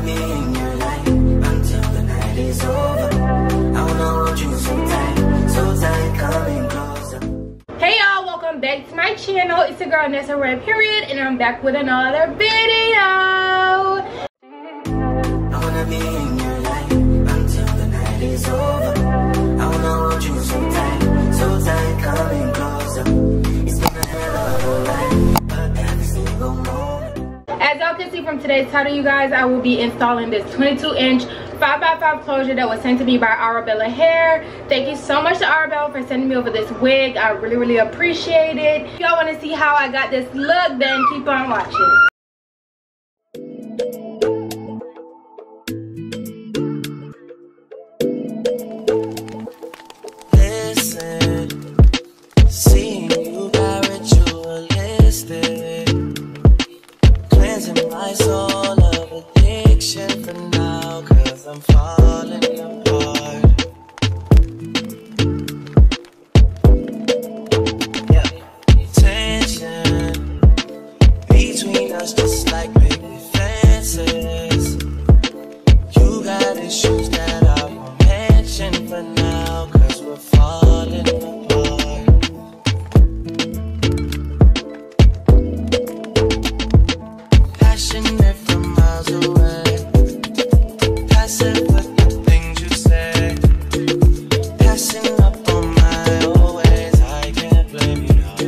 be in your life until the night is over. I wanna hold you so tight, coming closer. Hey y'all, welcome back to my channel. It's your girl Nessa Red Period, and I'm back with another video. I wanna be in your life until the night is over. I wanna hold you so tight, coming closer. It's been a hell of a ride, but every single moment. As y'all can see from today's title, you guys, I will be installing this 22-inch 5x5 closure that was sent to me by Arabella Hair. Thank you so much to Arabella for sending me over this wig. I really appreciate it. If y'all want to see how I got this look, then keep on watching. Seeing you got ritualistic, cleansing my soul of addiction for now, 'cause I'm falling apart. Yeah, tension between us just like big fences. You got issues that I won't mention for now, 'cause we're falling apart. Passionate from miles away, passive with the things you say, passing up on my old ways. I can't blame you, no.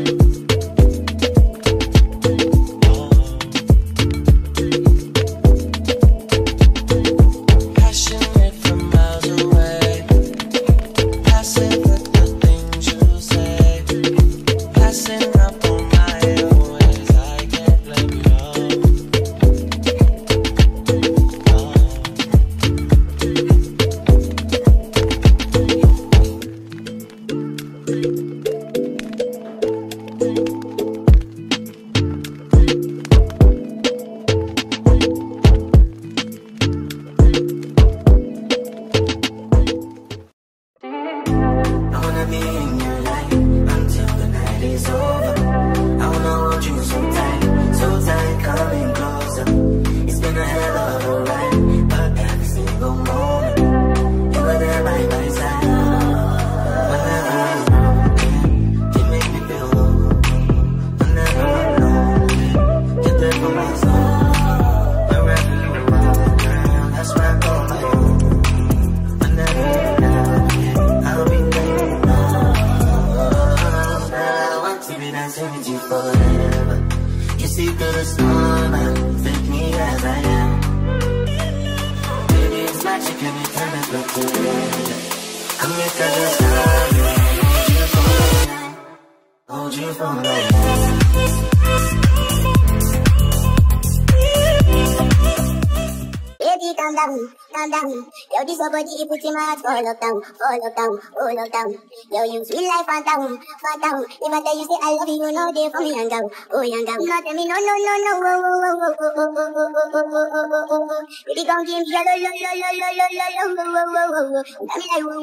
Passionate from miles away, passive with the things you say, passing up on my old ways. I can't blame you, no. I wanna be in your life until the night is over. I wanna hold you so tight, coming closer. It's been a hell of a ride, but every single moment you were there by my side. Whenever I'm broken, you make me feel low. Whenever I'm alone, you're there for my soul. Wherever you are, girl, that's where I go my own. Whenever you're down, I'll be there. I want to be dancing with you forever. You see through the storm, take me as I am. Baby, it's magic and you turn it look together. Come here, 'cause it's time. Hold you for life. Baby, calm down. Yo, this your body, it puts in my heart for lockdown. Yo, you sweet life, phantom. If I tell you say I love you, you know they for me, young girl. Not tell me no. Baby, come give me a lo. Tell me like whoa.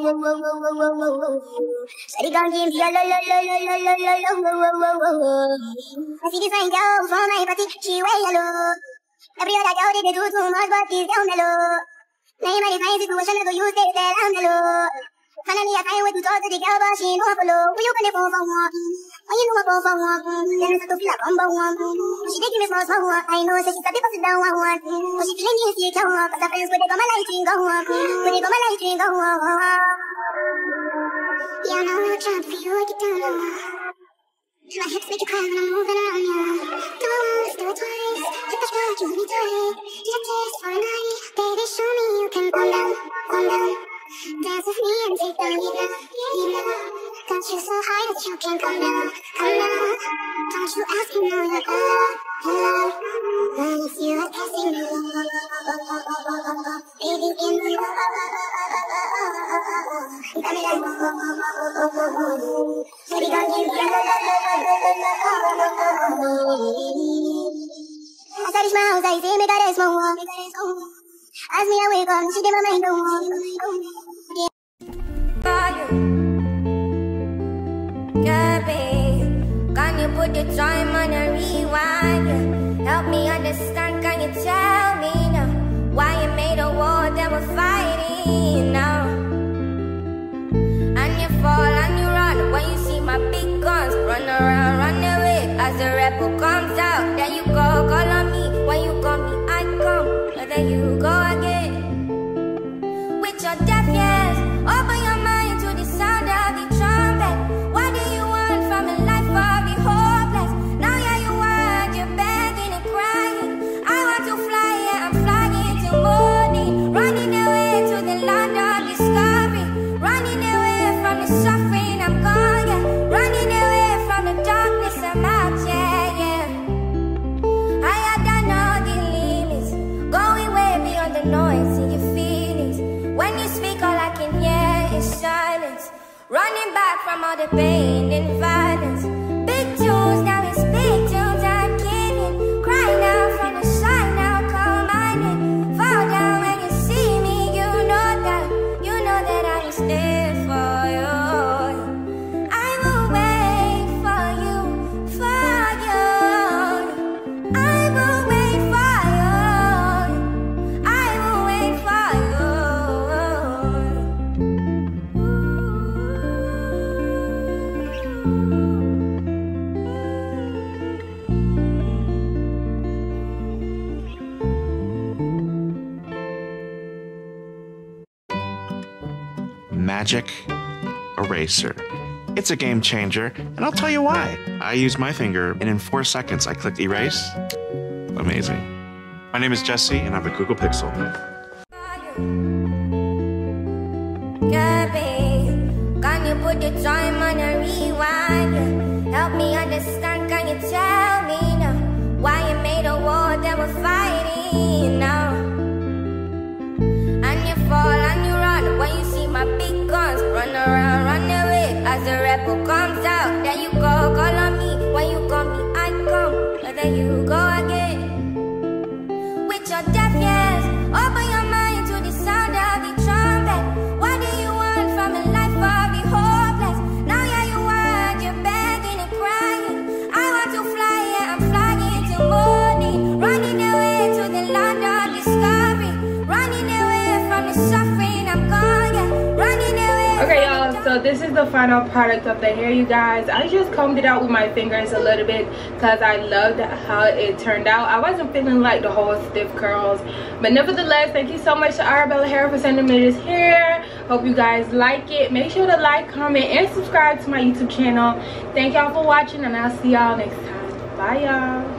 Shawty, come give me a lo. I see this fine girl from my party, she way hello. Every other girl they do too much, but this girl mellow. Now you might find situation to use they tell I'm mellow. Finally I find way to talk to the girl, but she ain't no follow. When you gonna phone for one? When you know I phone for one? Then I start to feel like I'm one. She dey give me small one. I know, so she start to pass it down one. But she feeling me insecure, 'cause her friends when they go my light ring go on. Yeah, I know I'm trying for you, I get down on my hips make you cry when I'm moving around you. Do it once, do it twice. Hit the spot, you hold me tight. Just a taste for a night. Baby, show me you can calm down. Dance with me and take the lead now. Got you so high that you can't come down. Don't you ask me now, you're allowed. When it's you that's passing me. Baby, in the got me like baby, don't give me I said it's my house, I say, make a rest more. As me, I wake up, she did my mind no more. Yeah, babe, can you put the time on a rewind? Help me understand, can you tell me now why you then you go again. With your deaf ears, open your mind to the sound of the trumpet. What do you want from a life of the hopeless? Now yeah, you want, you're begging and crying. I want to fly, yeah, I'm flying to morning. Running away to the land of discovery. Running away from the suffering, I'm gone, yeah. Running away from the darkness, I'm out, yeah, yeah. I had done all the limits, going way beyond the noise in your feelings. When you speak, all I can hear is silence. Running back from all the pain and violence. Big tunes, now it's big tunes, I'm kidding. Cry now from the side, now come on in. Fall down when you see me, you know that I was there for you. I will wait for you, for you. I will wait for you. I will wait for Magic Eraser. It's a game changer, and I'll tell you why. I used my finger, and in 4 seconds, I clicked erase. Amazing. My name is Jesse, and I have a Google Pixel. Yeah, babe, can you put the time on a rewind? Yeah. Help me understand, can you tell me now why you made a war that we're fighting now? And you fall and you run when you see my big guns. Run around, run away as the rebel comes out. Then you call on me, when you call me I come. But then you go again. With your deaf ears, open your mind to the sound of the trumpet. What do you want from a life of the hopeless? Now yeah, you want, you're begging and crying. I want to fly, yeah, I'm flying to morning. Running away to the land of discovery. Running away from the suffering, I'm gone, yeah. Running away. Okay, y'all, so this is the final product of the hair, you guys. I just combed it out with my fingers a little bit because I loved how it turned out. I wasn't feeling like the whole stiff curls, but nevertheless, thank you so much to Arabella Hair for sending me this hair. Hope you guys like it. Make sure to like, comment, and subscribe to my YouTube channel. Thank y'all for watching, and I'll see y'all next time. Bye, y'all.